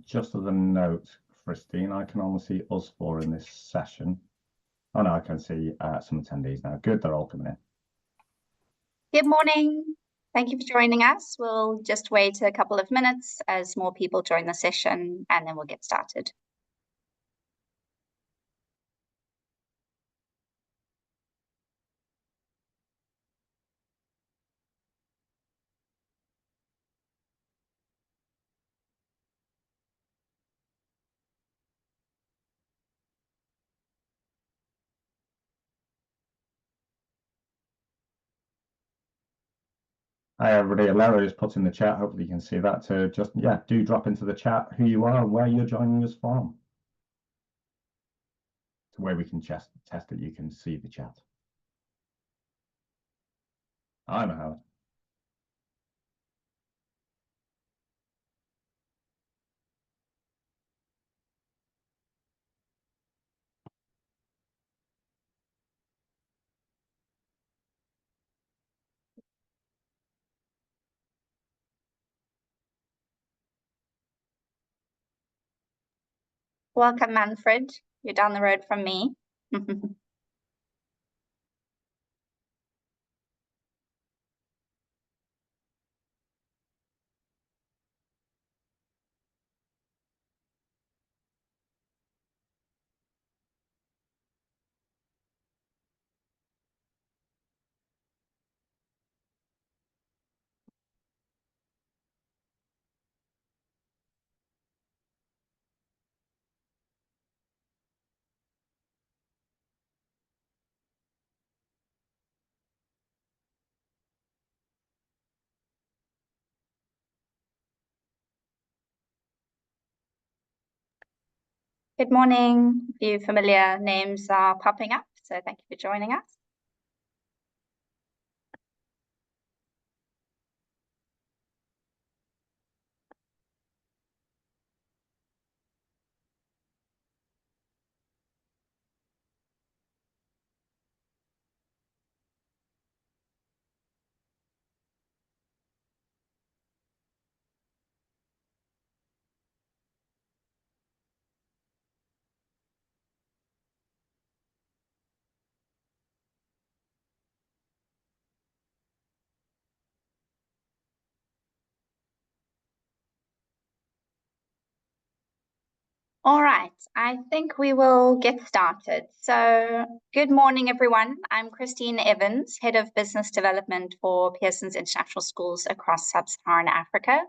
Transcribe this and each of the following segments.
Just as a note, Christine, I can only see us four in this session. Oh no, I can see some attendees now. Good, they're all coming in. Good morning. Thank you for joining us. We'll just wait a couple of minutes as more people join the session, and then we'll get started. Hi everybody, Lara is put in the chat, hopefully you can see that. Do drop into the chat who you are and where you're joining us from. It's a way we can test that you can see the chat. I'm Howard. Welcome, Manfred. You're down the road from me. Good morning. A few familiar names are popping up, so thank you for joining us. All right, I think we will get started. So good morning, everyone. I'm Christine Evans, Head of Business Development for Pearson's International Schools across Sub-Saharan Africa.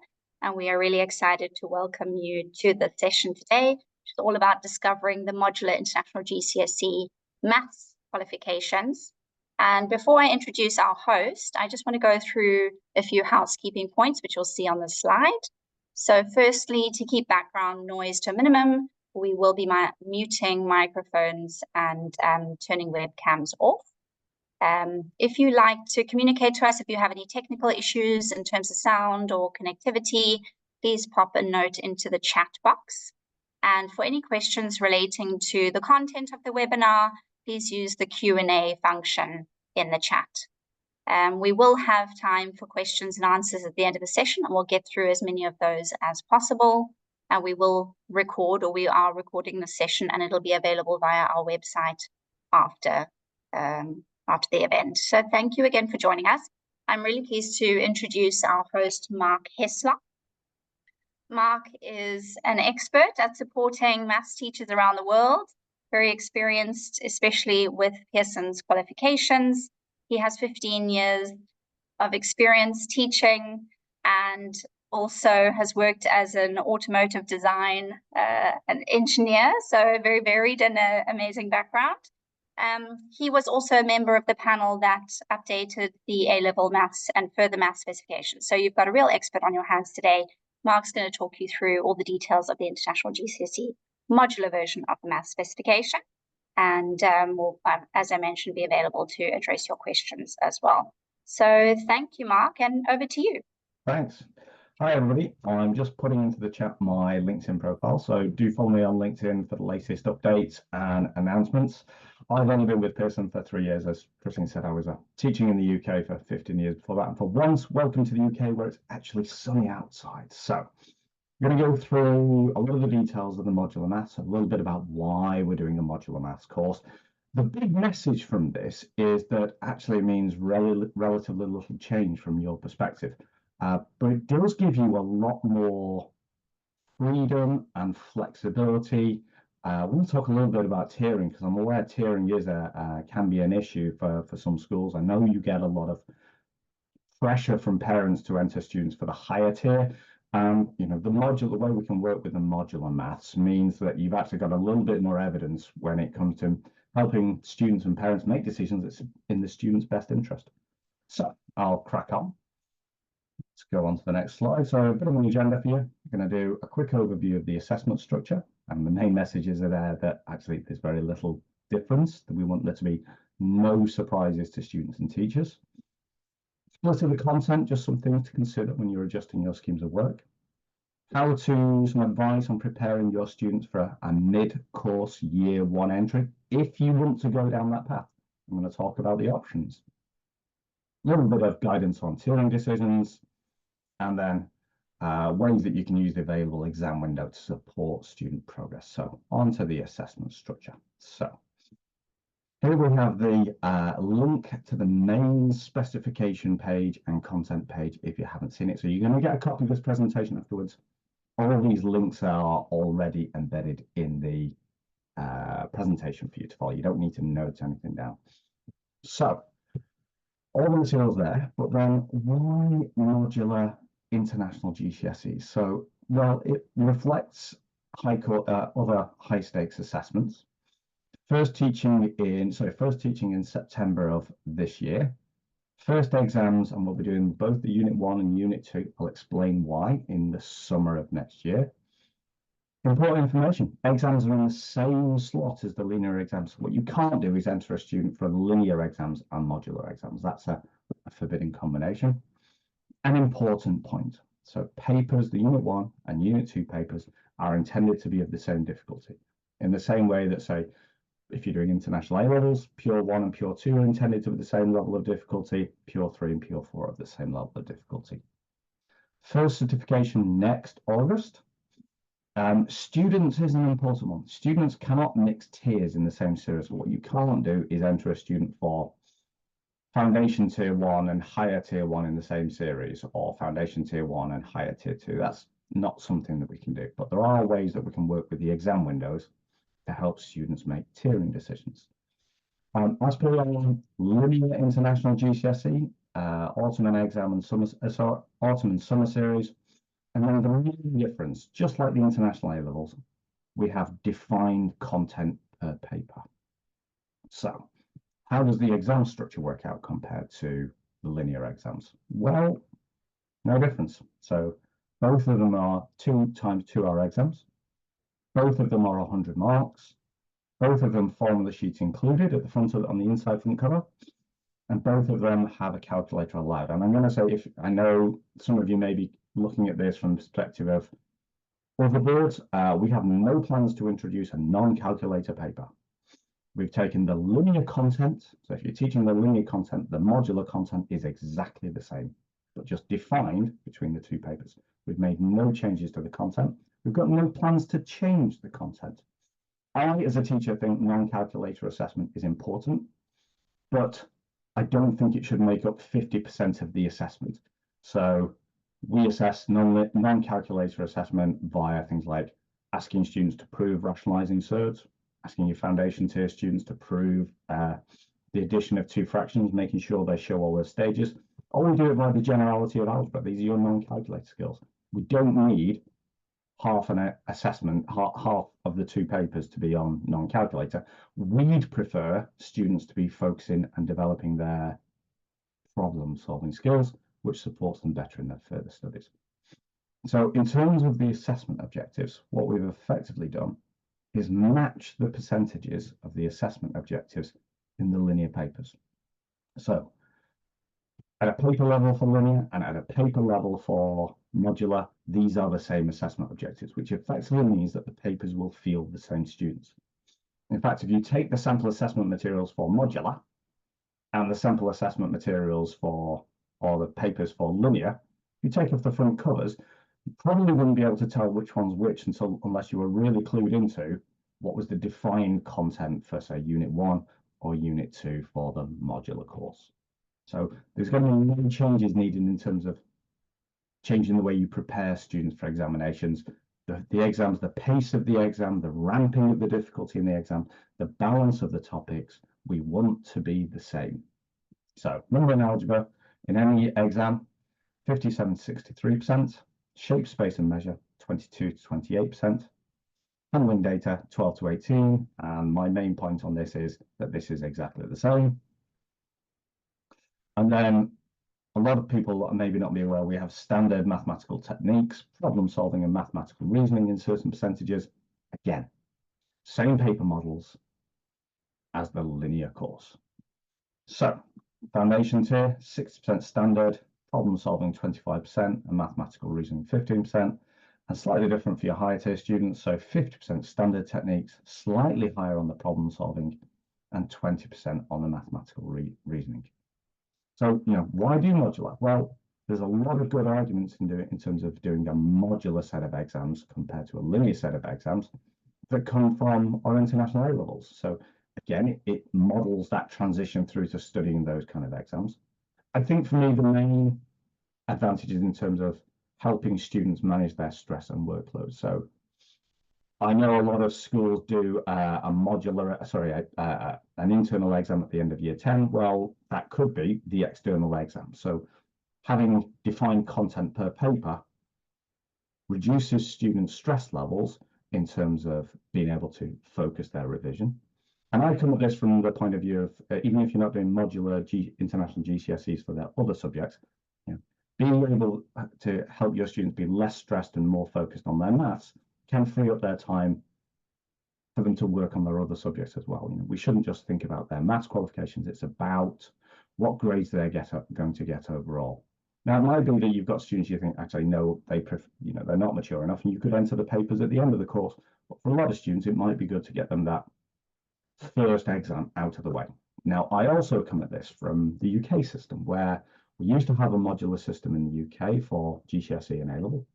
And we are really excited to welcome you to the session today, which is all about discovering the Modular International GCSE Maths qualifications. And before I introduce our host, I just want to go through a few housekeeping points, which you'll see on the slide. So firstly, to keep background noise to a minimum, we will be muting microphones and turning webcams off. If you like to communicate to us, if you have any technical issues in terms of sound or connectivity, please pop a note into the chat box. And for any questions relating to the content of the webinar, please use the Q&A function in the chat. We will have time for questions and answers at the end of the session, and we'll get through as many of those as possible. And we will record, or we are recording the session, and it'll be available via our website after the event. So thank you again for joining us. I'm really pleased to introduce our host, Mark Hessler. Mark is an expert at supporting maths teachers around the world, very experienced, especially with Pearson's qualifications. He has 15 years of experience teaching and also has worked as an automotive design an engineer, so very varied and an amazing background. He was also a member of the panel that updated the A-level maths and further maths specifications. So you've got a real expert on your hands today. Mark's going to talk you through all the details of the International GCSE modular version of the maths specification. And will, as I mentioned, be available to address your questions as well. So thank you, Mark, and over to you. Thanks. Hi, everybody. I'm just putting into the chat my LinkedIn profile, so do follow me on LinkedIn for the latest updates and announcements. I've only been with Pearson for 3 years. As Christine said, I was teaching in the UK for 15 years before that. And for once, welcome to the UK, where it's actually sunny outside. So We're going to go through a lot of the details of the modular maths, a little bit about why we're doing a modular maths course. The big message from this is that actually it means relatively little change from your perspective, but it does give you a lot more freedom and flexibility. We'll talk a little bit about tiering because I'm aware tiering is can be an issue for some schools. I know you get a lot of pressure from parents to enter students for the higher tier. You know, the way we can work with the modular maths means that you've actually got a little bit more evidence when it comes to helping students and parents make decisions that's in the student's best interest. So I'll crack on. Let's go on to the next slide. So a bit of an agenda for you. I'm going to do a quick overview of the assessment structure, and the main messages are there that actually there's very little difference, that we want there to be no surprises to students and teachers. Split of the content, just some things to consider when you're adjusting your schemes of work. How to, some advice on preparing your students for a mid-course year one entry, if you want to go down that path. I'm going to talk about the options. A little bit of guidance on tiering decisions, and then ways that you can use the available exam window to support student progress. So on to the assessment structure. So here we have the link to the main specification page and content page if you haven't seen it. So you're going to get a copy of this presentation afterwards. All of these links are already embedded in the presentation for you to follow. You don't need to note anything down. So all the materials there, but then why modular international GCSE? So, well, it reflects other high stakes assessments. First teaching in September of this year. First exams, and we'll be doing both the Unit 1 and Unit 2. I'll explain why in the summer of next year. Important information, exams are in the same slot as the linear exams. What you can't do is enter a student for linear exams and modular exams. That's a forbidden combination. An important point. So papers, the Unit 1 and Unit 2 papers are intended to be of the same difficulty. In the same way that, say, if you're doing international A levels, Pure 1 and Pure 2 are intended to be the same level of difficulty, Pure 3 and Pure 4 are the same level of difficulty. First certification next August. Students is an important one. Students cannot mix tiers in the same series. What you can't do is enter a student for Foundation Tier 1 and Higher Tier 1 in the same series, or Foundation Tier 1 and Higher Tier 2. That's not something that we can do, but there are ways that we can work with the exam windows to help students make tiering decisions. As per our linear international GCSE, autumn and exam and summer, autumn and summer series, and then the main difference, just like the international A levels, we have defined content per paper. So how does the exam structure work out compared to the linear exams? Well, no difference. So both of them are 2 times 2 hour exams. Both of them are 100 marks. Both of them formula sheets included at the front on the inside front cover. And both of them have a calculator allowed. And I'm going to say, if I know some of you may be looking at this from the perspective of other boards, we have no plans to introduce a non-calculator paper. We've taken the linear content. So if you're teaching the linear content, the modular content is exactly the same, but just defined between the two papers. We've made no changes to the content. We've got no plans to change the content. I, as a teacher, think non-calculator assessment is important, but I don't think it should make up 50% of the assessment. So we assess non-calculator assessment via things like asking students to prove rationalizing surds, asking your foundation tier students to prove the addition of 2 fractions, making sure they show all their stages. Or we do it by the generality of algebra. These are your non-calculator skills. We don't need half an assessment, half of the 2 papers to be on non-calculator. We'd prefer students to be focusing and developing their problem-solving skills, which supports them better in their further studies. So in terms of the assessment objectives, what we've effectively done is match the percentages of the assessment objectives in the linear papers. So at a paper level for linear and at a paper level for modular, these are the same assessment objectives, which effectively means that the papers will field the same students. In fact, if you take the sample assessment materials for modular and the sample assessment materials for, or the papers for linear, you take off the front covers, You probably wouldn't be able to tell which one's which unless you were really clued into what was the defined content for, say, Unit 1 or Unit 2 for the modular course. So there's going to be many changes needed in terms of changing the way you prepare students for examinations, the exams, the pace of the exam, the ramping of the difficulty in the exam, the balance of the topics. We want to be the same. So number in algebra in any exam, 57 to 63%, shape, space and measure, 22 to 28%, handling data, 12 to 18, and my main point on this is that this is exactly the same. And then a lot of people maybe not be aware, we have standard mathematical techniques, problem solving and mathematical reasoning in certain percentages. Again, same paper models as the linear course. So foundations here, 60% standard, problem solving 25%, and mathematical reasoning 15%, and slightly different for your higher tier students. So 50% standard techniques, slightly higher on the problem solving, and 20% on the mathematical reasoning. So, why do modular? Well, there's a lot of good arguments in terms of doing a modular set of exams compared to a linear set of exams that come from our international A levels. So again, it models that transition through to studying those kind of exams. I think for me, the main advantages in terms of helping students manage their stress and workload. So I know a lot of schools do an internal exam at the end of year 10. Well, that could be the external exam. So having defined content per paper reduces students' stress levels in terms of being able to focus their revision. And I come at this from the point of view of, even if you're not doing modular international GCSEs for their other subjects, being able to help your students be less stressed and more focused on their maths can free up their time for them to work on their other subjects as well. We shouldn't just think about their maths qualifications. It's about what grades they're going to get overall. Now, it might be that you've got students you think, actually, no, they're not mature enough, and you could enter the papers at the end of the course. But for a lot of students, it might be good to get them that first exam out of the way. Now, I also come at this from the UK system, where we used to have a modular system in the UK for GCSE and A-level.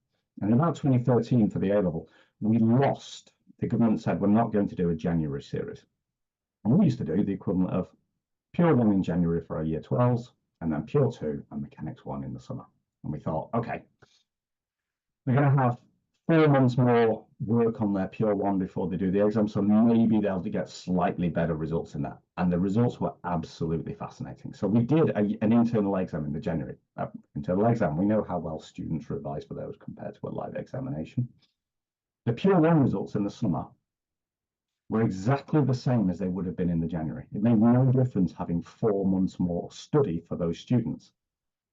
And in about 2013 for the A-level, the government said, we're not going to do a January series. And we used to do the equivalent of Pure 1 in January for our year 12s, and then Pure 2 and Mechanics 1 in the summer. And we thought, okay, we're going to have 4 months more work on their Pure 1 before they do the exam, so maybe they'll get slightly better results in that. And the results were absolutely fascinating. So we did an internal exam in the January. Internal exam, we know how well students revise for those compared to a live examination. The Pure 1 results in the summer were exactly the same as they would have been in the January. It made no difference having 4 months more study for those students.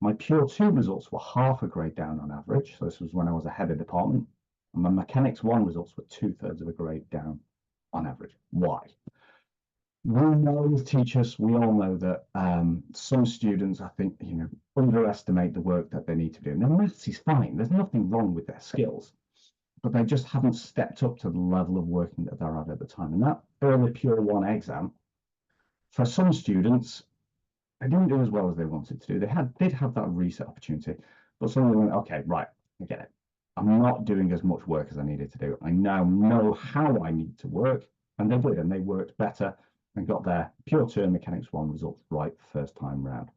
My Pure 2 results were half a grade down on average. So this was when I was a head of department. And my Mechanics 1 results were 2/3 of a grade down on average. Why? We know as teachers, we all know that some students, I think, underestimate the work that they need to do. Now, maths is fine. There's nothing wrong with their skills, but they just haven't stepped up to the level of working that they're at the time. And that early Pure 1 exam, for some students, they didn't do as well as they wanted to do. They did have that reset opportunity, but some of them went, okay, right, I get it. I'm not doing as much work as I needed to do. I now know how I need to work, and they did, and they worked better and got their Pure 2 and Mechanics 1 results right first time round.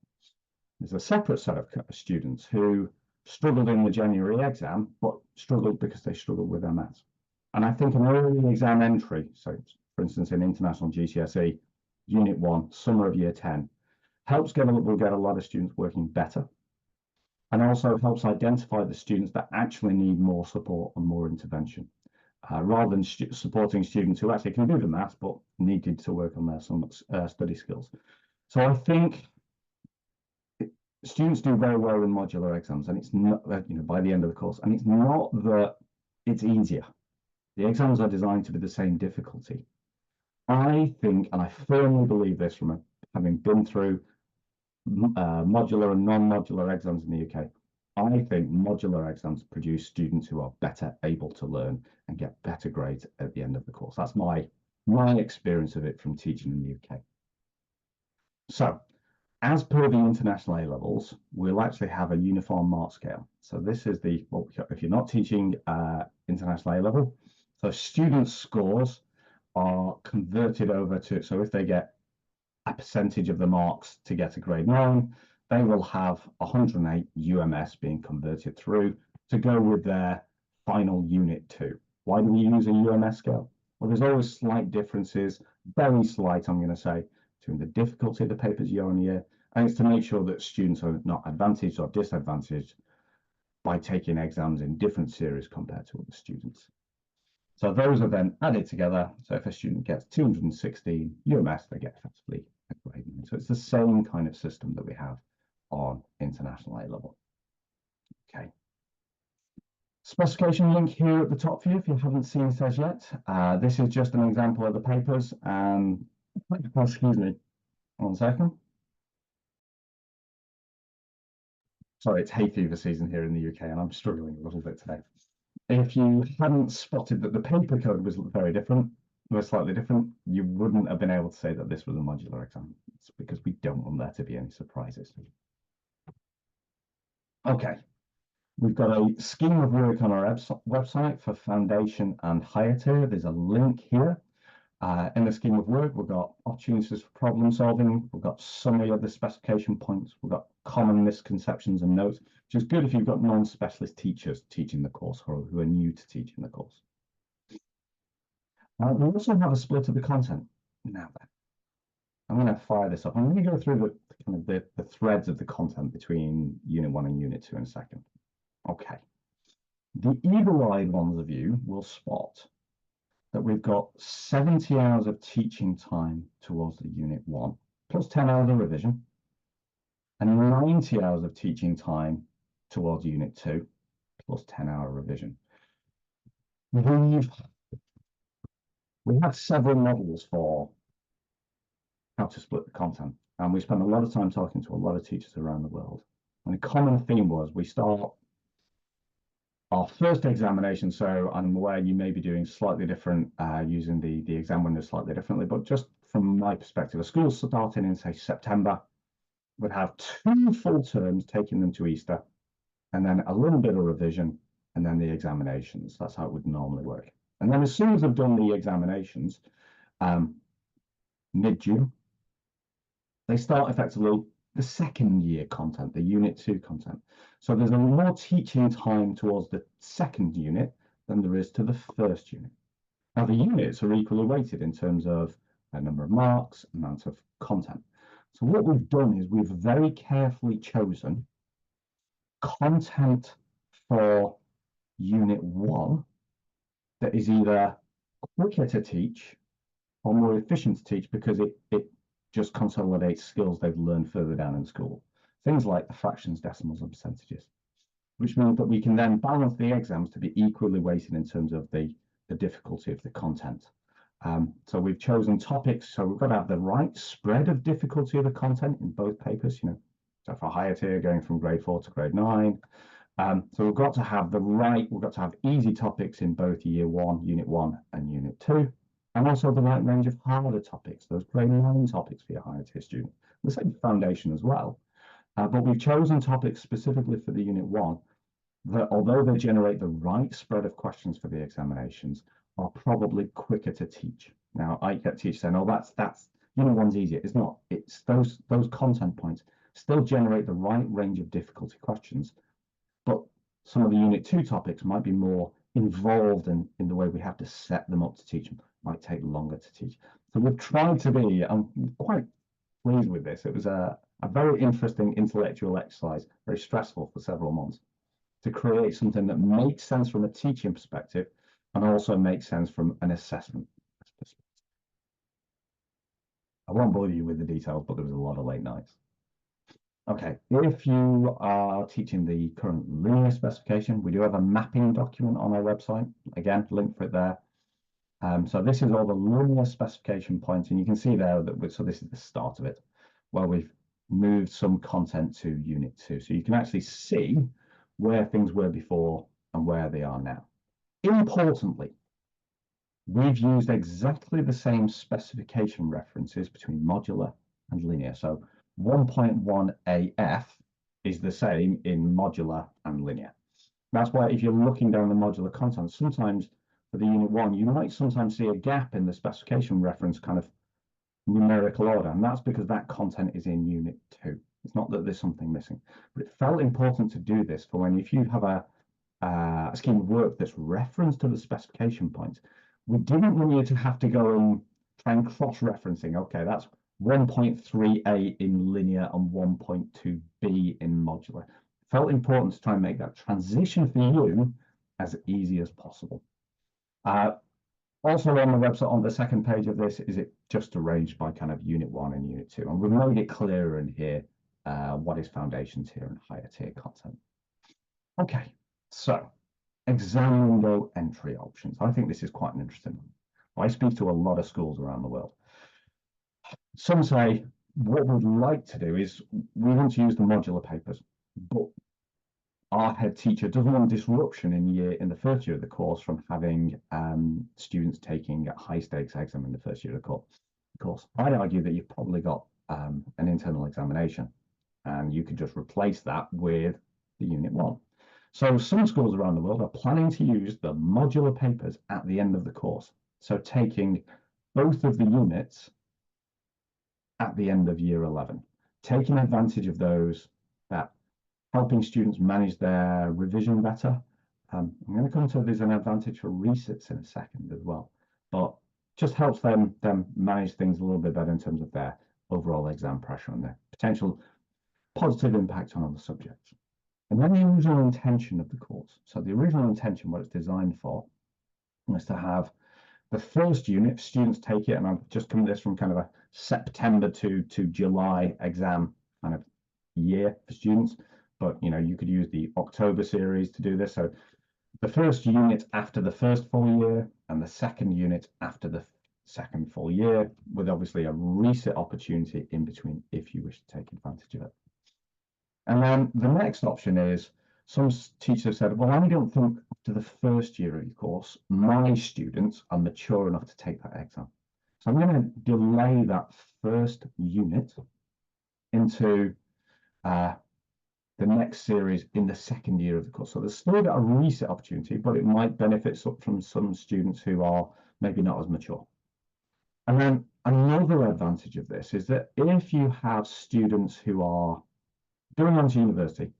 There's a separate set of students who struggled in the January exam, but struggled because they struggled with their maths. And I think an early exam entry, so for instance, in international GCSE, Unit 1, summer of year 10, will get a lot of students working better, and also helps identify the students that actually need more support and more intervention, rather than supporting students who actually can do the maths but needed to work on their study skills. So I think students do very well in modular exams, and it's not by the end of the course, and it's not that it's easier. The exams are designed to be the same difficulty. I think, and I firmly believe this from having been through modular and non-modular exams in the UK, I think modular exams produce students who are better able to learn and get better grades at the end of the course. That's my experience of it from teaching in the UK. So As per the international A levels, we'll actually have a uniform mark scale. So this is the, well, if you're not teaching international A level, so students' scores are converted over to, so if they get a percentage of the marks to get a grade 9, they will have 108 UMS being converted through to go with their final unit 2. Why do we use a UMS scale? Well, there's always slight differences, very slight, I'm going to say, between the difficulty of the papers year on year, and it's to make sure that students are not advantaged or disadvantaged by taking exams in different series compared to other students. So those are then added together. So if a student gets 216 UMS, they get effectively a grade 9. So it's the same kind of system that we have on international A level. Okay. Specification link here at the top for you if you haven't seen it as yet. This is just an example of the papers. And excuse me, 1 second. Sorry, it's hay fever season here in the UK, and I'm struggling a little bit today. If you hadn't spotted that the paper code was very different, was slightly different, you wouldn't have been able to say that this was a modular exam. It's because we don't want there to be any surprises. Okay, we've got a scheme of work on our website for foundation and higher tier. There's a link here. In the scheme of work, we've got opportunities for problem solving. We've got summary of the specification points. We've got common misconceptions and notes, which is good if you've got non-specialist teachers teaching the course or who are new to teaching the course. We also have a split of the content. Now then, I'm going to fire this up. I'm going to go through the threads of the content between Unit 1 and Unit 2 in a second. Okay. The eagle-eyed ones of you will spot that we've got 70 hours of teaching time towards the Unit 1, plus 10 hours of revision, and 90 hours of teaching time towards Unit 2, plus 10-hour revision. We have several models for how to split the content, and we spend a lot of time talking to a lot of teachers around the world. And the common theme was we start our first examination, so I'm aware you may be doing slightly different, using the exam window slightly differently, but just from my perspective, a school starting in, say, September would have 2 full terms, taking them to Easter, and then a little bit of revision, and then the examinations. That's how it would normally work. And then as soon as they've done the examinations, mid-June, they start effectively the second year content, the Unit 2 content. So there's a more teaching time towards the second unit than there is to the first unit. Now the units are equally weighted in terms of a number of marks, amount of content. So what we've done is we've very carefully chosen content for Unit 1 that is either quicker to teach or more efficient to teach because it just consolidates skills they've learned further down in school. Things like the fractions, decimals, and percentages, which means that we can then balance the exams to be equally weighted in terms of the difficulty of the content. So we've chosen topics, so we've got to have the right spread of difficulty of the content in both papers, so for higher tier going from grade 4 to grade 9. So we've got to have we've got to have easy topics in both Year 1, Unit 1 and Unit 2. And also the right range of harder topics, those grade 9 topics for your higher tier student. The same foundation as well. But we've chosen topics specifically for the Unit 1 that, although they generate the right spread of questions for the examinations, are probably quicker to teach. Now, I get teachers saying, oh, that's Unit 1's easier. It's not. It's those content points still generate the right range of difficulty questions, but some of the Unit 2 topics might be more involved in the way we have to set them up to teach them. Might take longer to teach. So we've tried to be, I'm quite pleased with this. It was a very interesting intellectual exercise, very stressful for several months, to create something that makes sense from a teaching perspective and also makes sense from an assessment perspective. I won't bore you with the details, but there was a lot of late nights. Okay, if you are teaching the current linear specification, we do have a mapping document on our website. Again, link for it there. So this is all the linear specification points, and you can see there that so this is the start of it, where we've moved some content to Unit 2. So you can actually see where things were before and where they are now. Importantly, we've used exactly the same specification references between modular and linear. So 1.1 AF is the same in modular and linear. That's why if you're looking down the modular content, sometimes for the unit 1, you might sometimes see a gap in the specification reference kind of numerical order, and that's because that content is in unit 2. It's not that there's something missing, but it felt important to do this for when if you have a scheme of work that's referenced to the specification points, we didn't want you to have to go and try and cross-referencing. Okay, that's 1.3a in linear and 1.2b in modular. It felt important to try and make that transition for you as easy as possible. Also on the website, on the second page of this, is it just arranged by kind of unit 1 and unit 2, and we've made it clearer in here what is foundation tier and higher tier content. Okay, so exam window entry options. I think this is quite an interesting one. I speak to a lot of schools around the world. Some say what we'd like to do is we want to use the modular papers, but our head teacher doesn't want disruption in the first year of the course from having students taking a high stakes exam in the first year of the course. I'd argue that you've probably got an internal examination, and you could just replace that with the unit 1. So some schools around the world are planning to use the modular papers at the end of the course. So taking both of the units at the end of year 11, taking advantage of those, that helping students manage their revision better. I'm going to come to there's an advantage for resits in a second as well, but just helps them manage things a little bit better in terms of their overall exam pressure and their potential positive impact on other subjects. And then the original intention of the course. So the original intention, what it's designed for, was to have the first unit, students take it, and I've just come this from kind of a September to July exam kind of year for students, but you know, you could use the October series to do this. So the first unit after the first full year and the second unit after the second full year, with obviously a resit opportunity in between if you wish to take advantage of it. And then the next option is, some teachers have said, well, I don't think after the first year of your course, my students are mature enough to take that exam. So I'm going to delay that first unit into the next series in the second year of the course. So there's still got a reset opportunity, but it might benefit from some students who are maybe not as mature. And then another advantage of this is that if you have students who are going on to university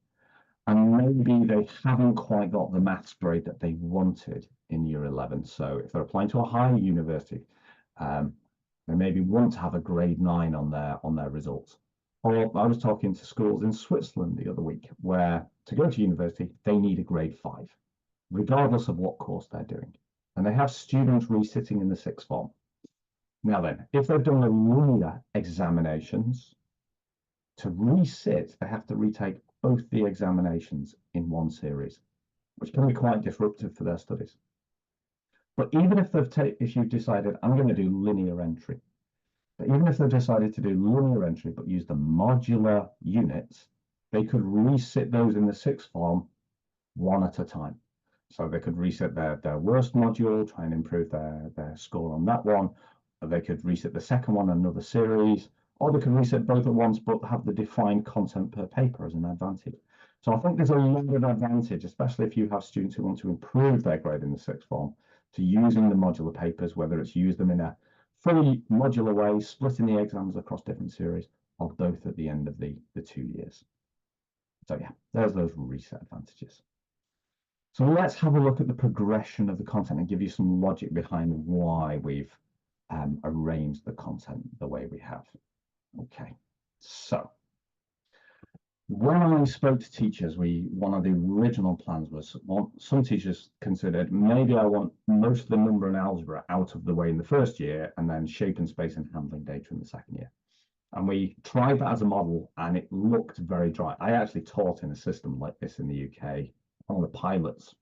and maybe they haven't quite got the maths grade that they wanted in year 11, so if they're applying to a higher university, they maybe want to have a grade 9 on their results. Or I was talking to schools in Switzerland the other week where to go to university, they need a grade 5, regardless of what course they're doing. And they have students resitting in the 6th form. Now then, if they've done the linear examinations, to resit, they have to retake both the examinations in one series, which can be quite disruptive for their studies. But even if you've decided, I'm going to do linear entry, but even if they've decided to do linear entry but use the modular units, they could resit those in the 6th form one at a time. So they could resit their worst module, try and improve their score on that one. Or they could resit the second one, another series, or they could reset both at once but have the defined content per paper as an advantage. So I think there's a lot of advantage, especially if you have students who want to improve their grade in the 6th form, to using the modular papers, whether it's use them in a fully modular way, splitting the exams across different series, or both at the end of the 2 years. So yeah, there's those reset advantages. So let's have a look at the progression of the content and give you some logic behind why we've arranged the content the way we have. Okay, so when I spoke to teachers, one of the original plans was, some teachers considered maybe I want most of the number and algebra out of the way in the first year and then shape and space and handling data in the second year. And we tried that as a model and it looked very dry. I actually taught in a system like this in the UK, one of the pilots,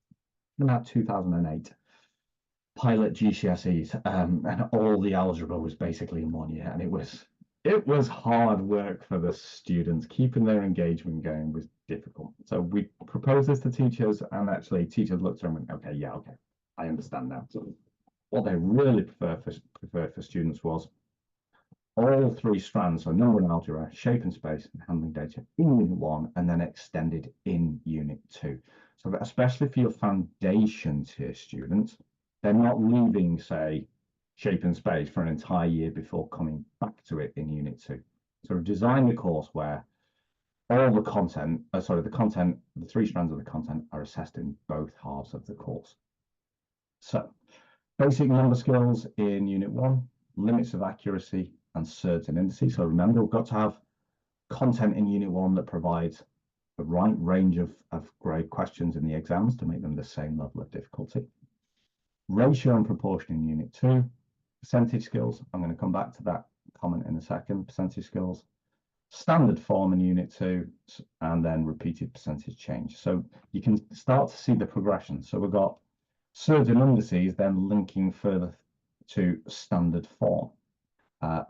in about 2008, pilot GCSEs, and all the algebra was basically in 1 year, and it was hard work for the students. Keeping their engagement going was difficult. So we proposed this to teachers, and actually teachers looked at them and went, okay, yeah, okay, I understand now. So what they really preferred for students was all three strands, so number and algebra, shape and space, and handling data in Unit 1, and then extended in Unit 2. So that especially for your foundation tier students, they're not leaving, say, shape and space for an entire year before coming back to it in Unit 2. So we've designed a course where all the content, the three strands of the content are assessed in both halves of the course. So basic number skills in Unit 1, limits of accuracy, and surds and indices. So remember, we've got to have content in Unit 1 that provides the right range of grade questions in the exams to make them the same level of difficulty. Ratio and proportion in Unit 2, percentage skills. I'm going to come back to that comment in a second. Percentage skills, standard form in Unit 2, and then repeated percentage change. So you can start to see the progression. So we've got surds and indices, then linking further to standard form.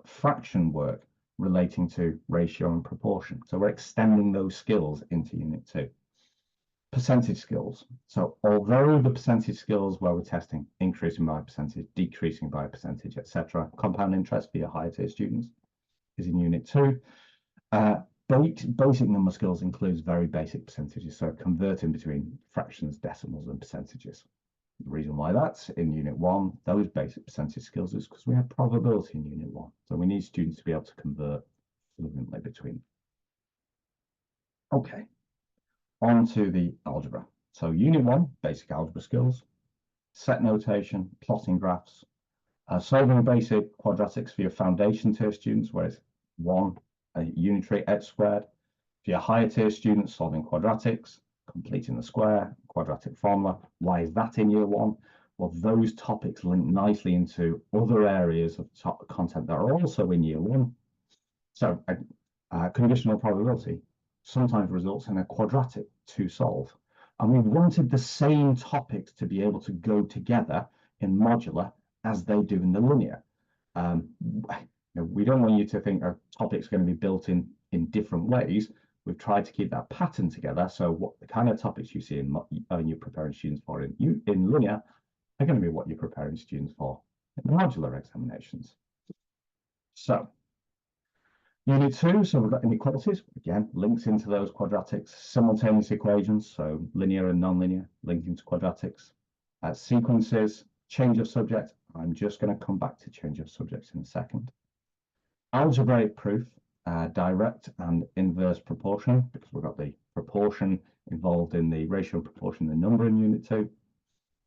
Fraction work relating to ratio and proportion. So we're extending those skills into Unit 2. Percentage skills. So although the percentage skills where we're testing increasing by a percentage, decreasing by a percentage, etc., compound interest for your higher tier students is in Unit 2. Basic number skills includes very basic percentages, so converting between fractions, decimals, and percentages. The reason why that's in Unit 1, those basic percentage skills, is because we have probability in Unit 1. So we need students to be able to convert fluently between. Okay, on to the algebra. So Unit 1, basic algebra skills, set notation, plotting graphs, solving basic quadratics for your foundation tier students, where it's 1 unitary x squared. For your higher tier students, solving quadratics, completing the square, quadratic formula. Why is that in Year 1? Well, those topics link nicely into other areas of content that are also in Year 1. So conditional probability sometimes results in a quadratic to solve. And we wanted the same topics to be able to go together in modular as they do in the linear. We don't want you to think a topic's going to be built in different ways. We've tried to keep that pattern together. So what the kind of topics you see in you're preparing students for in linear are going to be what you're preparing students for in the modular examinations. So Unit 2, so we've got inequalities, again, links into those quadratics, simultaneous equations, so linear and non-linear, linked into quadratics, sequences, change of subject. I'm just going to come back to change of subjects in a second. Algebraic proof, direct and inverse proportion, because we've got the proportion involved in the ratio proportion, the number in Unit 2.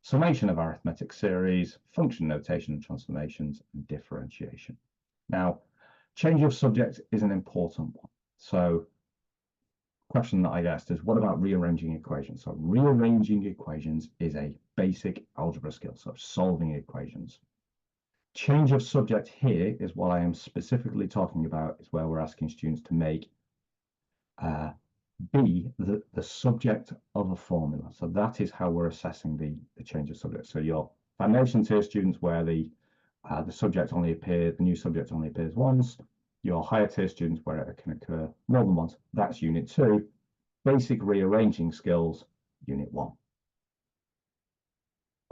Summation of arithmetic series, function notation and transformations, and differentiation. Now, change of subject is an important one. So, question that I asked is, what about rearranging equations? So, rearranging equations is a basic algebra skill, so solving equations. Change of subject here is what I am specifically talking about, is where we're asking students to make be the subject of a formula. So that is how we're assessing the change of subject. So your foundation tier students, where the subject only appears, the new subject only appears once. Your higher tier students, where it can occur more than once, that's Unit 2. Basic rearranging skills, Unit 1.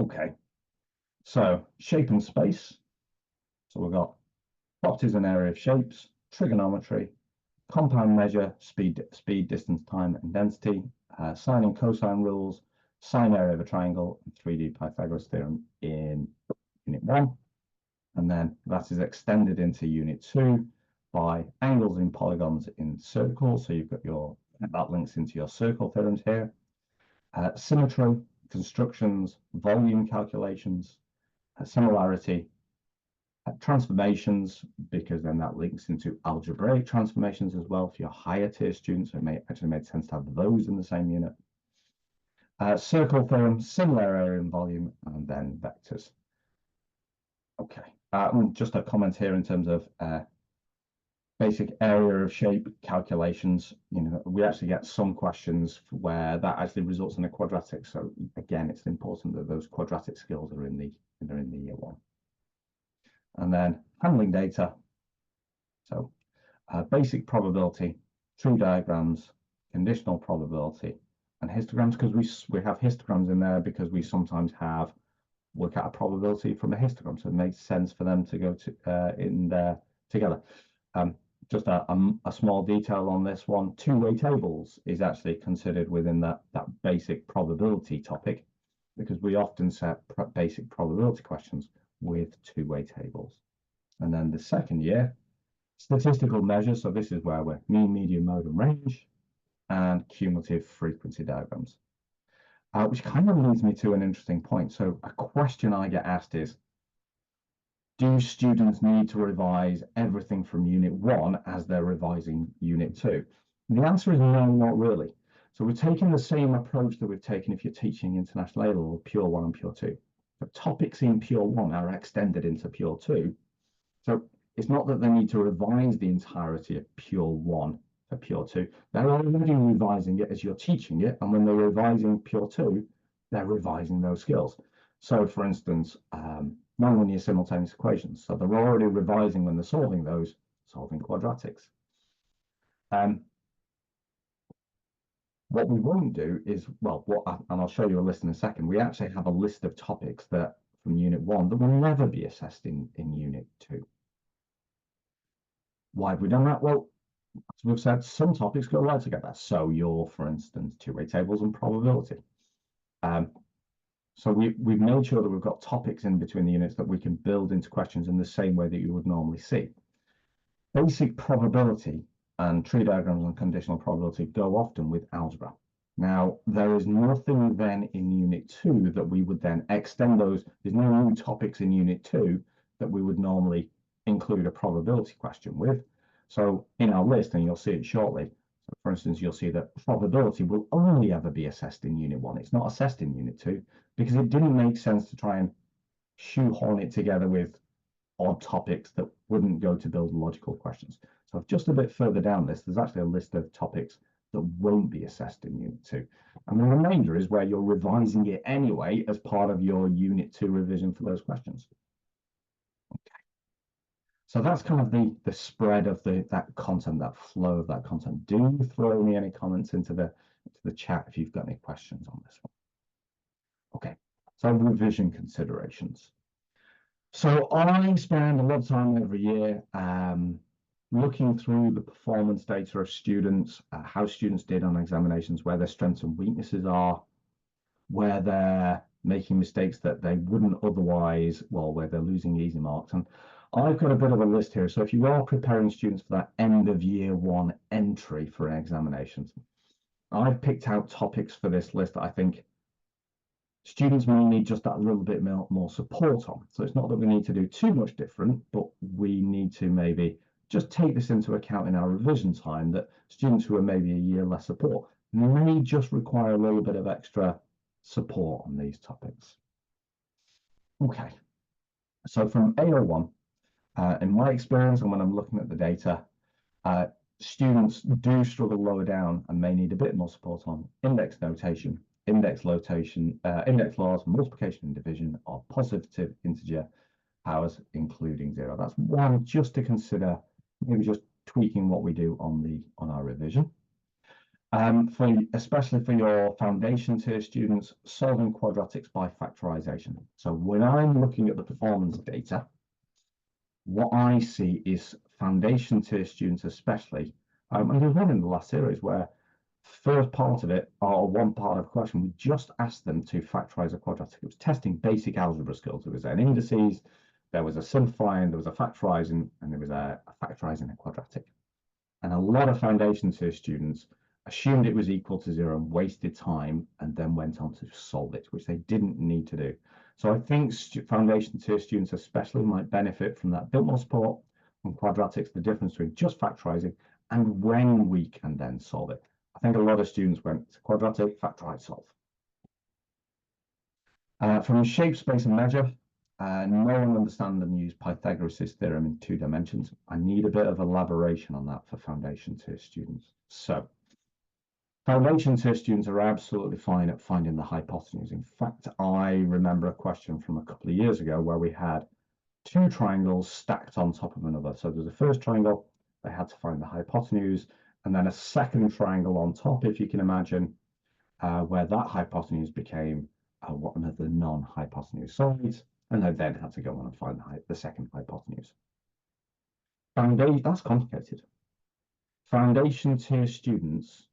Okay, so shape and space. So we've got properties and area of shapes, trigonometry, compound measure, speed, distance, time, and density, sine and cosine rules, sine area of a triangle, and 3D Pythagoras theorem in Unit 1. And then that is extended into Unit 2 by angles in polygons in circles. So you've got that links into your circle theorems here. Symmetry, constructions, volume calculations, similarity, transformations, because then that links into algebraic transformations as well for your higher tier students. So it may actually make sense to have those in the same unit. Circle theorem, similar area and volume, and then vectors. Okay, just a comment here in terms of basic area of shape calculations. We actually get some questions where that actually results in a quadratic. So again, it's important that those quadratic skills are in the Year 1. And then handling data. So basic probability, true diagrams, conditional probability, and histograms, because we have histograms in there because we sometimes work out a probability from a histogram. So it makes sense for them to go to in there together. Just a small detail on this one, two-way tables is actually considered within that basic probability topic, because we often set basic probability questions with two-way tables. And then the second year, statistical measures, so this is where we're mean, median, mode, and range, and cumulative frequency diagrams. Which kind of leads me to an interesting point. So a question I get asked is, do students need to revise everything from Unit 1 as they're revising Unit 2? And the answer is no, not really. So we're taking the same approach that we've taken if you're teaching International A Level, Pure 1 and Pure 2. The topics in Pure 1 are extended into Pure 2. So it's not that they need to revise the entirety of Pure 1 for Pure 2. They're already revising it as you're teaching it. And when they're revising Pure 2, they're revising those skills. So for instance, nonlinear simultaneous equations. So they're already revising when they're solving those, solving quadratics. What we won't do is, well, and I'll show you a list in a second. We actually have a list of topics that from Unit 1 that will never be assessed in Unit 2. Why have we done that? Well, as we've said, some topics go right together. So for instance, two-way tables and probability. So we've made sure that we've got topics in between the units that we can build into questions in the same way that you would normally see. Basic probability and tree diagrams and conditional probability go often with algebra. Now, there is nothing then in Unit 2 that we would then extend those. There's no new topics in Unit 2 that we would normally include a probability question with. So in our list, and you'll see it shortly, so for instance, you'll see that probability will only ever be assessed in Unit 1. It's not assessed in Unit 2 because it didn't make sense to try and shoehorn it together with odd topics that wouldn't go to build logical questions. So just a bit further down this, there's actually a list of topics that won't be assessed in Unit 2. And the remainder is where you're revising it anyway as part of your Unit 2 revision for those questions. Okay. So that's kind of the spread of that content, that flow of that content. Do throw me any comments into the chat if you've got any questions on this one. Okay, so revision considerations. So I spend a lot of time every year looking through the performance data of students, how students did on examinations, where their strengths and weaknesses are, where they're making mistakes that they wouldn't otherwise, well, where they're losing easy marks. And I've got a bit of a list here. So if you are preparing students for that end of year 1 entry for examinations, I've picked out topics for this list that I think students may need just that little bit more support on. So it's not that we need to do too much different, but we need to maybe just take this into account in our revision time, that students who are maybe a year less support may just require a little bit of extra support on these topics. Okay, so from AO1, in my experience and when I'm looking at the data, students do struggle lower down and may need a bit more support on index notation, index laws, multiplication and division of positive integer powers, including 0. That's one just to consider, maybe just tweaking what we do on our revision. Especially for your foundation tier students, solving quadratics by factorization. So when I'm looking at the performance data, what I see is foundation tier students especially, and there's one in the last series where first part of it, or one part of a question, we just asked them to factorize a quadratic. It was testing basic algebra skills. There was an indices, there was a simplifying, there was a factorizing, and there was a factorizing a quadratic. And a lot of foundation tier students assumed it was equal to 0 and wasted time and then went on to solve it, which they didn't need to do. So I think foundation tier students especially might benefit from that bit more support on quadratics, the difference between just factorizing and when we can then solve it. I think a lot of students went to quadratic, factorize, solve. From shape, space, and measure, no one understands and use Pythagoras' theorem in 2 dimensions. I need a bit of elaboration on that for foundation tier students. So, foundation tier students are absolutely fine at finding the hypotenuse. In fact, I remember a question from a couple of years ago where we had 2 triangles stacked on top of another. So there's a first triangle, they had to find the hypotenuse, and then a second triangle on top, if you can imagine, where that hypotenuse became one of the non-hypotenuse sides, and they then had to go on and find the second hypotenuse. Foundation, that's complicated. Foundation tier students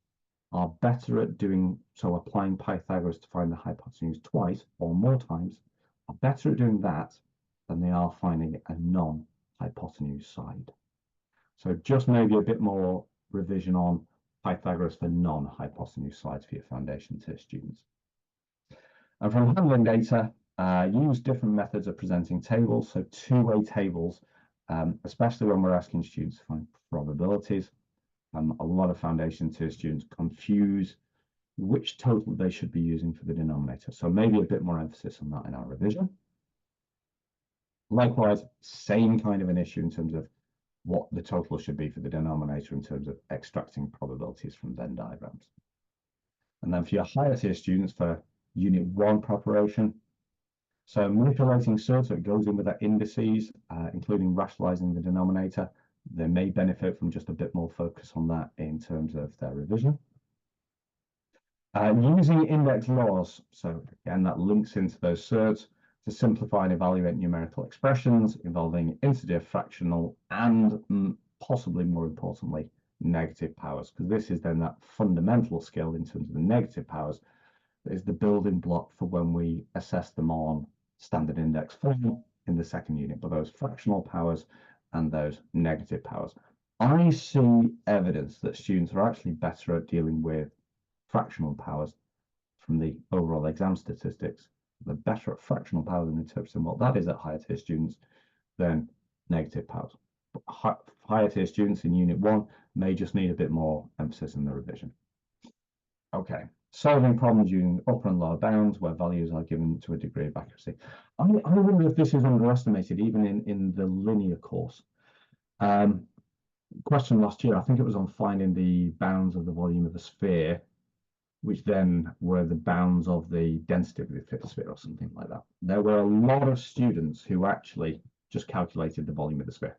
are better at doing so, applying Pythagoras to find the hypotenuse twice or more times, are better at doing that than they are finding a non-hypotenuse side. So just maybe a bit more revision on Pythagoras for non-hypotenuse sides for your foundation tier students. And from handling data, use different methods of presenting tables, so two-way tables, especially when we're asking students to find probabilities. A lot of foundation tier students confuse which total they should be using for the denominator. So maybe a bit more emphasis on that in our revision. Likewise, same kind of an issue in terms of what the total should be for the denominator in terms of extracting probabilities from Venn diagrams. And then for your higher tier students for Unit 1 preparation, so manipulating surds, so it goes in with our indices, including rationalizing the denominator. They may benefit from just a bit more focus on that in terms of their revision. Using index laws, so again, that links into those surds to simplify and evaluate numerical expressions involving integer, fractional, and possibly more importantly, negative powers, because this is then that fundamental skill in terms of the negative powers that is the building block for when we assess them on standard index form in the second unit, but those fractional powers and those negative powers. I see evidence that students are actually better at dealing with fractional powers from the overall exam statistics. They're better at fractional powers and interpreting what that is at higher tier students than negative powers. But higher tier students in Unit 1 may just need a bit more emphasis in the revision. Okay, solving problems using upper and lower bounds where values are given to a degree of accuracy. I wonder if this is underestimated even in the linear course. Question last year, I think it was on finding the bounds of the volume of a sphere, which then were the bounds of the density of the sphere or something like that. There were a lot of students who actually just calculated the volume of the sphere.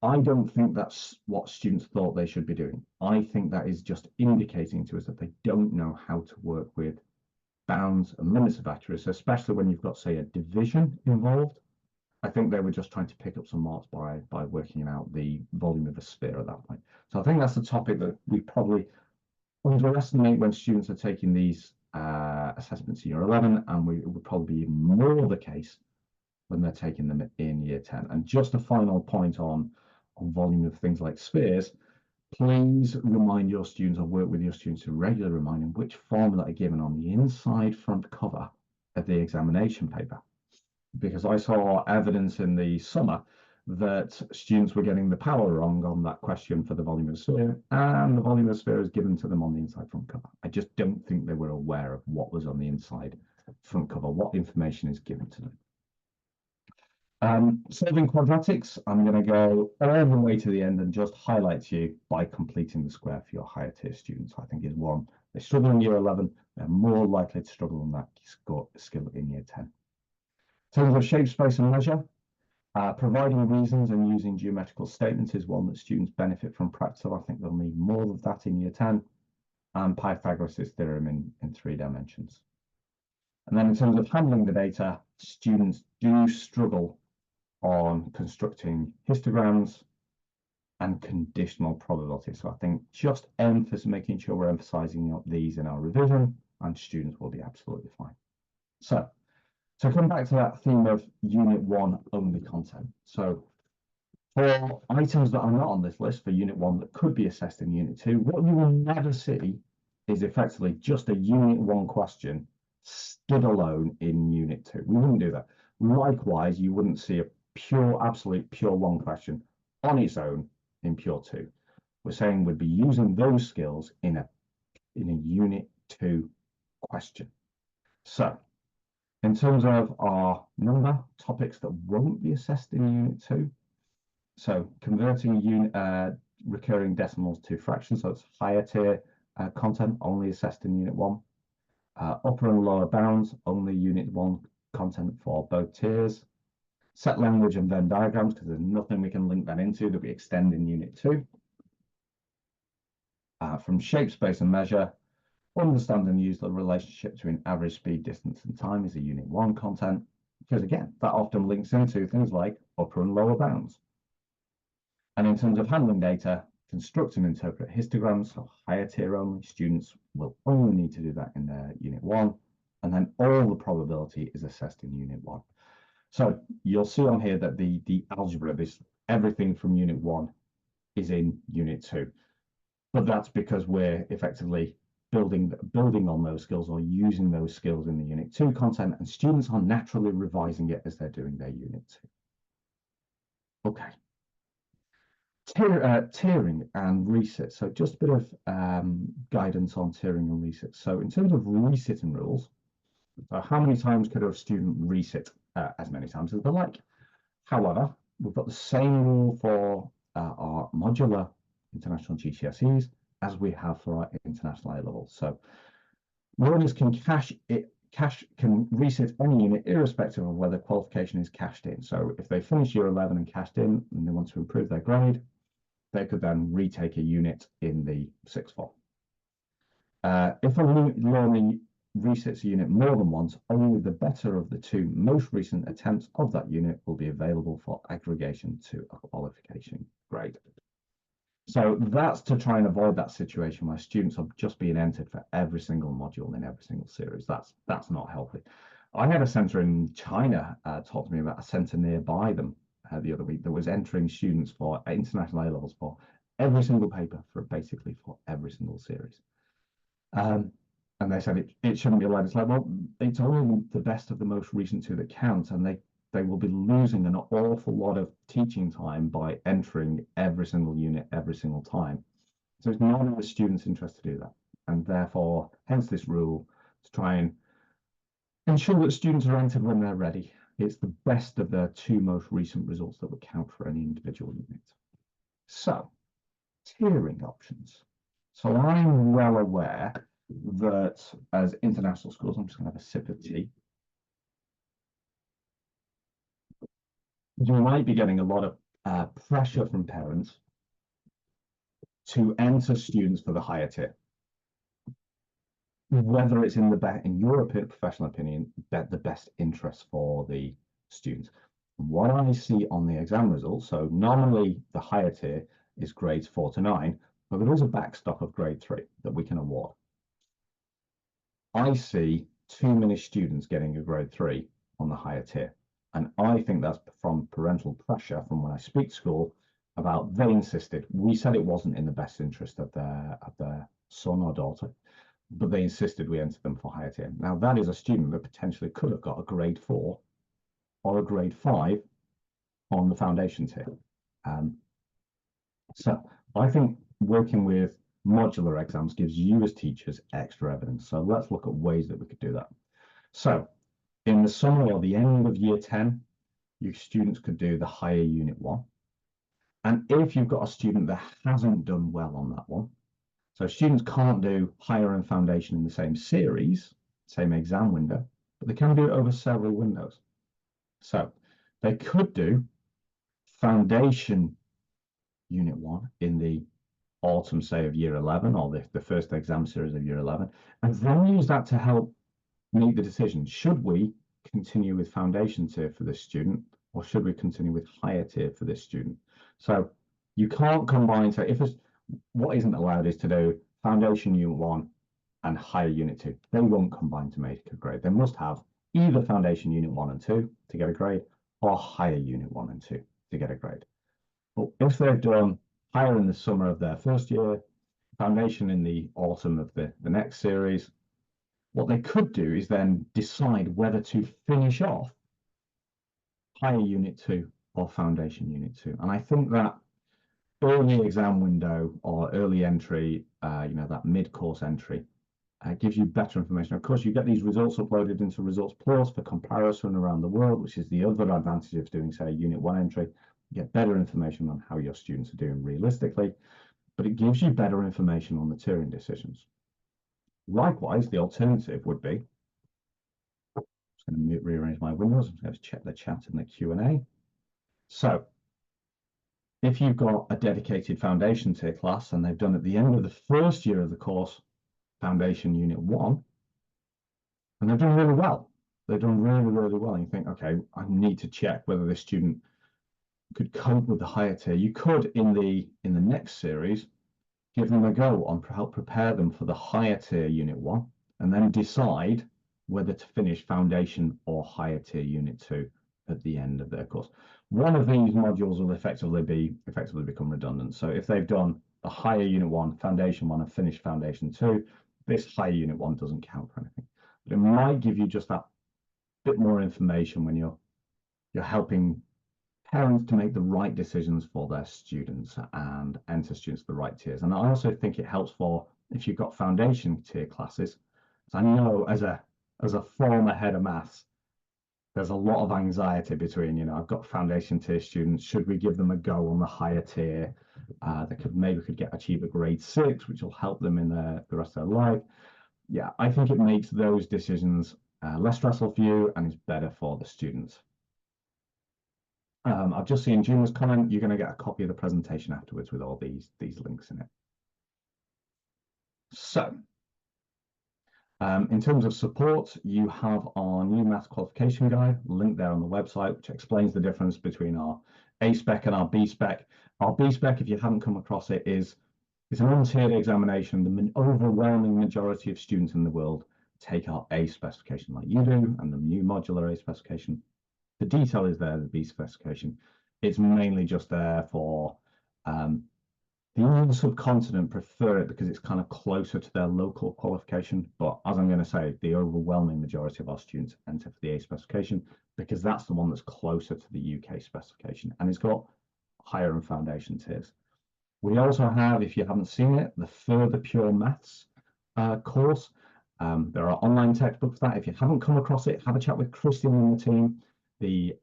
I don't think that's what students thought they should be doing. I think that is just indicating to us that they don't know how to work with bounds and limits of accuracy, especially when you've got, say, a division involved. I think they were just trying to pick up some marks by working out the volume of a sphere at that point. So I think that's a topic that we probably underestimate when students are taking these assessments in year 11, and it would probably be even more the case when they're taking them in year 10. And just a final point on volume of things like spheres, please remind your students or work with your students to regularly remind them which formula are given on the inside front cover of the examination paper. Because I saw evidence in the summer that students were getting the power wrong on that question for the volume of sphere, and the volume of sphere is given to them on the inside front cover. I just don't think they were aware of what was on the inside front cover, what information is given to them. Solving quadratics, I'm going to go all the way to the end and just highlight to you by completing the square for your higher tier students. I think is one. They struggle in year 11, they're more likely to struggle on that skill in year 10. In terms of shape, space, and measure, providing reasons and using geometrical statements is one that students benefit from practice. I think they'll need more of that in year 10, and Pythagoras' theorem in 3 dimensions. And then in terms of handling the data, students do struggle on constructing histograms and conditional probability. So I think just making sure we're emphasizing these in our revision, and students will be absolutely fine. So to come back to that theme of Unit 1 only content. So for items that are not on this list for Unit 1 that could be assessed in Unit 2, what you will never see is effectively just a Unit 1 question stood alone in Unit 2. We wouldn't do that. Likewise, you wouldn't see a absolute pure 1 question on its own in pure 2. We're saying we'd be using those skills in a Unit 2 question. So in terms of our topics that won't be assessed in Unit 2, so converting recurring decimals to fractions, so it's higher tier content only assessed in Unit 1. Upper and lower bounds, only Unit 1 content for both tiers. Set language and Venn diagrams, because there's nothing we can link that into that we extend in Unit 2. From shape, space, and measure, understand and use the relationship between average speed, distance, and time is a Unit 1 content, because again, that often links into things like upper and lower bounds. And in terms of handling data, construct and interpret histograms, so higher tier only students will only need to do that in their unit 1, and then all the probability is assessed in unit 1. So you'll see on here that the algebra, this everything from unit 1 is in unit 2, but that's because we're effectively building on those skills or using those skills in the unit 2 content, and students are naturally revising it as they're doing their unit 2. Okay. Tiering and resit. So just a bit of guidance on tiering and resit. So in terms of resitting rules, how many times could a student resit? As many times as they like. However, we've got the same rule for our modular international GCSEs as we have for our international A levels. So learners can can resit any unit irrespective of whether qualification is cashed in. So if they finish year 11 and cashed in and they want to improve their grade, they could then retake a unit in the sixth form. If a learner resits a unit more than once, only the better of the 2 most recent attempts of that unit will be available for aggregation to a qualification grade. So that's to try and avoid that situation where students are just being entered for every single module in every single series. That's not healthy. I had a centre in China talk to me about a centre nearby them the other week that was entering students for international A levels for every single paper for basically for every single series. And they said it shouldn't be allowed. It's like, well, it's only the best of the most recent 2 that count, and they will be losing an awful lot of teaching time by entering every single unit every single time. So it's not in the students' interest to do that, and therefore, hence this rule to try and ensure that students are entered when they're ready. It's the best of their 2 most recent results that would count for any individual unit. So, tiering options. So I'm well aware that as international schools, I'm just going to have a sip of tea. You might be getting a lot of pressure from parents to enter students for the higher tier. Whether it's in your professional opinion, the best interest for the students. What I see on the exam results, so normally the higher tier is grades 4 to 9, but there is a backstop of grade 3 that we can award. I see too many students getting a grade 3 on the higher tier. And I think that's from parental pressure from when I speak to school about they insisted. We said it wasn't in the best interest of their son or daughter, but they insisted we enter them for higher tier. Now that is a student that potentially could have got a grade 4 or a grade 5 on the foundation tier. So I think working with modular exams gives you as teachers extra evidence. So let's look at ways that we could do that. So in the summer or the end of year 10, your students could do the higher unit 1. And if you've got a student that hasn't done well on that one, so students can't do higher and foundation in the same series, same exam window, but they can do it over several windows. So they could do foundation unit 1 in the autumn, say, of year 11, or the first exam series of year 11, and then use that to help make the decision. Should we continue with foundation tier for this student, or should we continue with higher tier for this student? So you can't combine. So what isn't allowed is to do foundation unit 1 and higher unit 2. They won't combine to make a grade. They must have either foundation unit 1 and 2 to get a grade, or higher unit 1 and 2 to get a grade. But if they've done higher in the summer of their first year, foundation in the autumn of the next series, what they could do is then decide whether to finish off higher unit 2 or foundation unit 2. And I think that early exam window or early entry, that mid-course entry, gives you better information. Of course, you get these results uploaded into Results Plus for comparison around the world, which is the other advantage of doing, say, a unit 1 entry. You get better information on how your students are doing realistically, but it gives you better information on the tiering decisions. Likewise, the alternative would be, I'm just going to rearrange my windows. I'm going to check the chat and the Q&A. So if you've got a dedicated foundation tier class and they've done at the end of the first year of the course, foundation unit 1, and they've done really well. They've done really, really well. And you think, okay, I need to check whether this student could cope with the higher tier. You could in the next series give them a go on help prepare them for the higher tier Unit 1, and then decide whether to finish Foundation or higher tier Unit 2 at the end of their course. One of these modules will effectively become redundant. So if they've done a higher Unit 1, Foundation 1, and finished Foundation 2, this higher Unit 1 doesn't count for anything. But it might give you just that bit more information when you're helping parents to make the right decisions for their students and enter students the right tiers. And I also think it helps for if you've got foundation tier classes. So I know as a former head of maths, there's a lot of anxiety between, I've got foundation tier students, should we give them a go on the higher tier? They could achieve a grade 6, which will help them in the rest of their life. Yeah, I think it makes those decisions less stressful for you and is better for the students. I've just seen Juna's comment. You're going to get a copy of the presentation afterwards with all these links in it. So, in terms of support, you have our new maths qualification guide linked there on the website, which explains the difference between our A spec and our B spec. Our B spec, if you haven't come across it, it's an untiered examination. The overwhelming majority of students in the world take our A specification like you do, and the new modular A specification. The detail is there, the B specification. It's mainly just there for the Indian subcontinent prefer it because it's kind of closer to their local qualification. But as I'm going to say, the overwhelming majority of our students enter for the A specification because that's the one that's closer to the UK specification and it's got higher and foundation tiers. We also have, if you haven't seen it, the Further Pure Maths course. There are online textbooks for that. If you haven't come across it, have a chat with Christian and the team.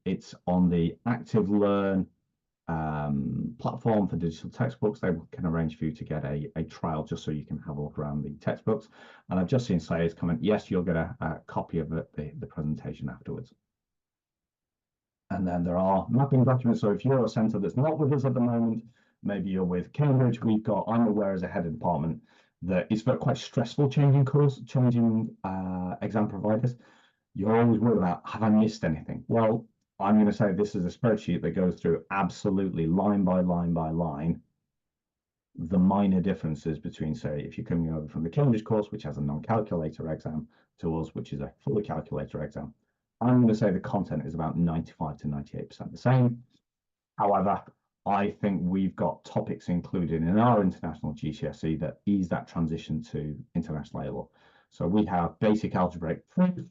It's on the Active Learn platform for digital textbooks. They can arrange for you to get a trial just so you can have a look around the textbooks. And I've just seen Sayed's comment, yes, you'll get a copy of the presentation afterwards. And then there are mapping documents. So if you're a centre that's not with us at the moment, maybe you're with Cambridge, I'm aware as a head of department that it's quite stressful changing exam providers. You're always worried about, have I missed anything? Well, I'm going to say this is a spreadsheet that goes through absolutely line by line by line the minor differences between, say, if you're coming over from the Cambridge course, which has a non-calculator exam, to us, which is a fully calculator exam. I'm going to say the content is about 95 to 98% the same. However, I think we've got topics included in our international GCSE that ease that transition to international A-level. So we have basic algebraic proof,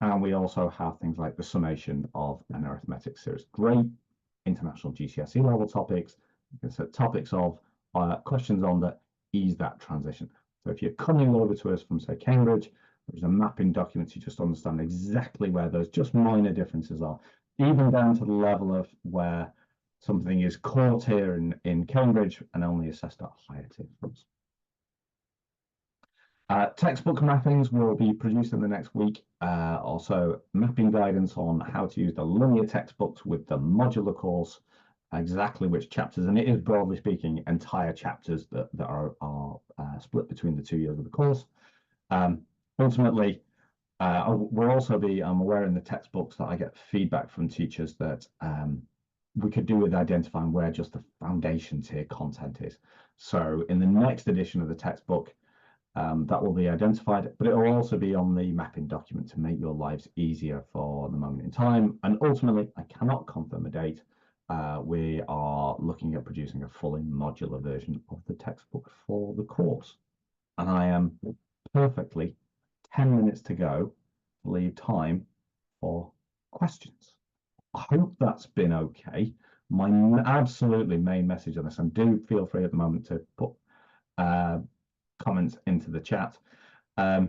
and we also have things like the summation of an arithmetic series. Great international GCSE level topics. You can set topics of questions on that ease that transition. So if you're coming over to us from, say, Cambridge, there's a mapping document to just understand exactly where those just minor differences are, even down to the level of where something is core tier in Cambridge and only assessed at higher tier for us. Textbook mappings will be produced in the next week. Also, mapping guidance on how to use the linear textbooks with the modular course, exactly which chapters, and it is broadly speaking entire chapters that are split between the 2 years of the course. Ultimately, we'll also be, I'm aware in the textbooks that I get feedback from teachers that we could do with identifying where just the foundation tier content is. So in the next edition of the textbook, that will be identified, but it will also be on the mapping document to make your lives easier for the moment in time. And ultimately, I cannot confirm a date. We are looking at producing a fully modular version of the textbook for the course. And I am perfectly 10 minutes to go to leave time for questions. I hope that's been okay. My absolutely main message on this, and do feel free at the moment to put comments into the chat. The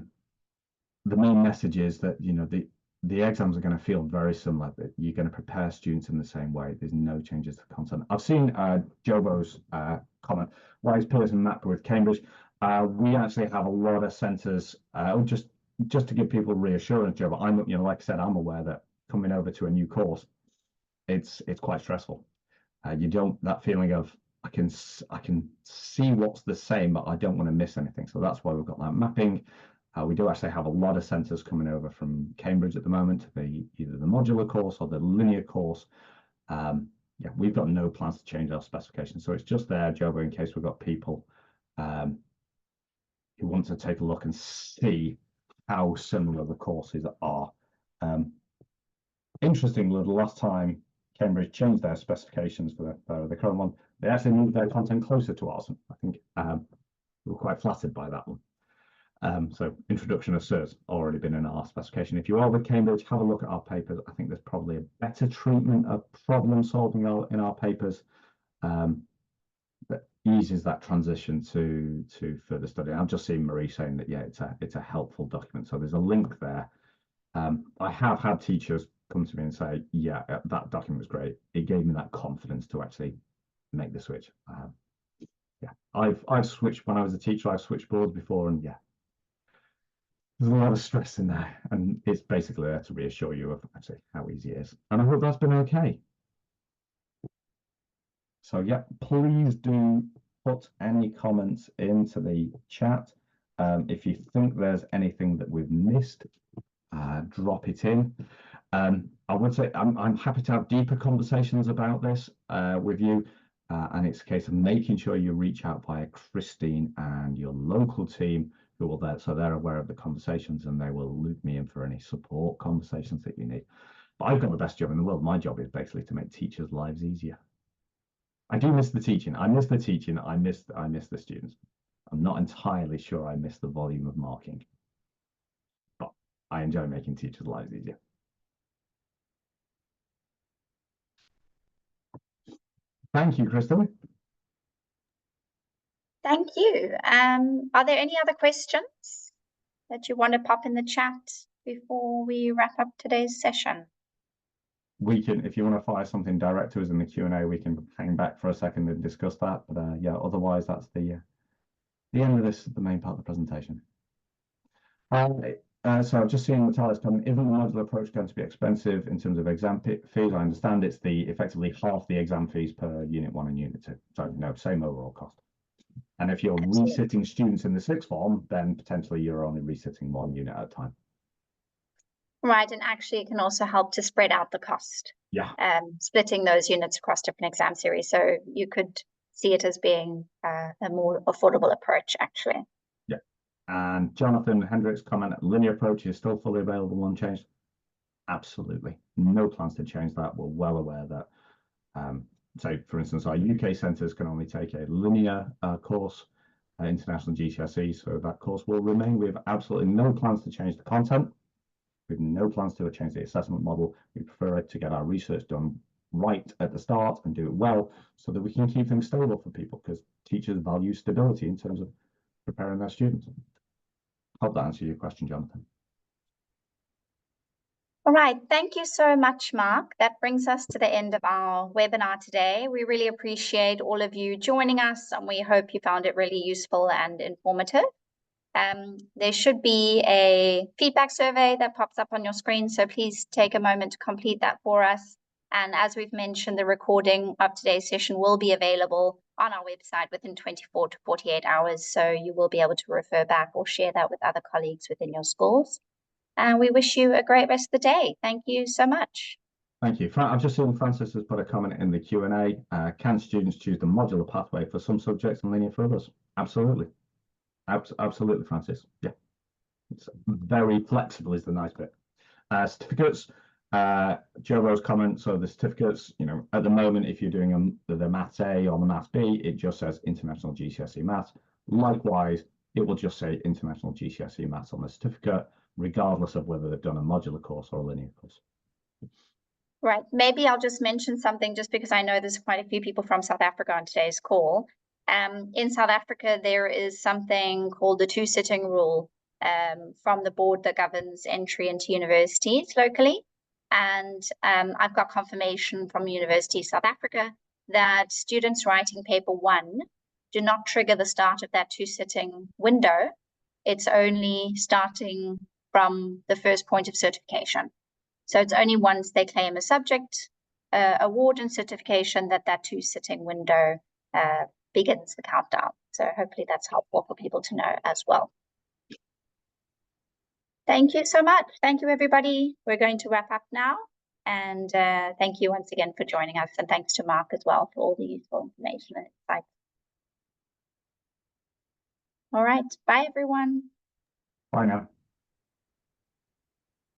main message is that the exams are going to feel very similar, that you're going to prepare students in the same way. There's no changes to content. I've seen Jobo's comment, why is Pearson mapped with Cambridge? We actually have a lot of centres, just to give people reassurance, Jobo, like I said, I'm aware that coming over to a new course, it's quite stressful. You don't, that feeling of, I can see what's the same, but I don't want to miss anything. So that's why we've got that mapping. We do actually have a lot of centres coming over from Cambridge at the moment, either the modular course or the linear course. yeah, we've got no plans to change our specification. So it's just there, Jobo, in case we've got people who want to take a look and see how similar the courses are. Interestingly, the last time Cambridge changed their specifications for the current one, they actually moved their content closer to ours. I think we were quite flattered by that one. So introduction of CERS already been in our specification. If you are with Cambridge, have a look at our papers. I think there's probably a better treatment of problem solving in our papers that eases that transition to further study. I've just seen Marie saying that, yeah, it's a helpful document. So there's a link there. I have had teachers come to me and say, yeah, that document was great. It gave me that confidence to actually make the switch. Yeah, I've switched when I was a teacher. I've switched boards before, and yeah, there's a lot of stress in there, and it's basically there to reassure you of actually how easy it is. And I hope that's been okay. So yeah, please do put any comments into the chat. If you think there's anything that we've missed, drop it in. I would say I'm happy to have deeper conversations about this with you. And it's a case of making sure you reach out via Christine and your local team who will there, so they're aware of the conversations and they will loop me in for any support conversations that you need. But I've got the best job in the world. My job is basically to make teachers' lives easier. I do miss the teaching. I miss the teaching. I miss the students. I'm not entirely sure I miss the volume of marking, but I enjoy making teachers' lives easier. Thank you, Kristen. Thank you. Are there any other questions that you want to pop in the chat before we wrap up today's session? We can, if you want to fire something direct to us in the Q&A, we can hang back for a second and discuss that. But yeah, otherwise that's the end of the main part of the presentation. So I've just seen Natalis comment, isn't the modular approach going to be expensive in terms of exam fees? I understand it's effectively half the exam fees per unit 1 and unit 2. So no, same overall cost. And if you're resitting students in the sixth form, then potentially you're only resitting 1 unit at a time. Right, and actually it can also help to spread out the cost. Yeah. Splitting those units across different exam series. So you could see it as being a more affordable approach, actually. Yeah. And Jonathan Hendricks comment, linear approach is still fully available unchanged. Absolutely. No plans to change that. We're well aware that, say, for instance, our UK centres can only take a linear course, international GCSE, so that course will remain. We have absolutely no plans to change the content. We have no plans to change the assessment model. We prefer it to get our research done right at the start and do it well so that we can keep things stable for people, because teachers value stability in terms of preparing their students. Hope that answers your question, Jonathan. All right, thank you so much, Mark. That brings us to the end of our webinar today. We really appreciate all of you joining us, and we hope you found it really useful and informative. There should be a feedback survey that pops up on your screen, so please take a moment to complete that for us. And as we've mentioned, the recording of today's session will be available on our website within 24 to 48 hours, so you will be able to refer back or share that with other colleagues within your schools. And we wish you a great rest of the day. Thank you so much. Thank you. I've just seen Francis has put a comment in the Q&A. Can students choose the modular pathway for some subjects and linear for others? Absolutely. Absolutely, Francis. Yeah. It's very flexible is the nice bit. Certificates, Joe Rose comment. So the certificates, at the moment, if you're doing the Maths A or the Maths B, it just says International GCSE Maths. Likewise, it will just say International GCSE Maths on the certificate, regardless of whether they've done a modular course or a linear course. Right. Maybe I'll just mention something just because I know there's quite a few people from South Africa on today's call. In South Africa, there is something called the 2-sitting rule from the board that governs entry into universities locally. And I've got confirmation from University of South Africa that students writing paper 1 do not trigger the start of that 2-sitting window. It's only starting from the first point of certification. So it's only once they claim a subject award and certification that 2-sitting window begins the countdown. So hopefully that's helpful for people to know as well. Thank you so much. Thank you, everybody. We're going to wrap up now. And thank you once again for joining us. And thanks to Mark as well for all the useful information and insights. All right. Bye, everyone. Bye now.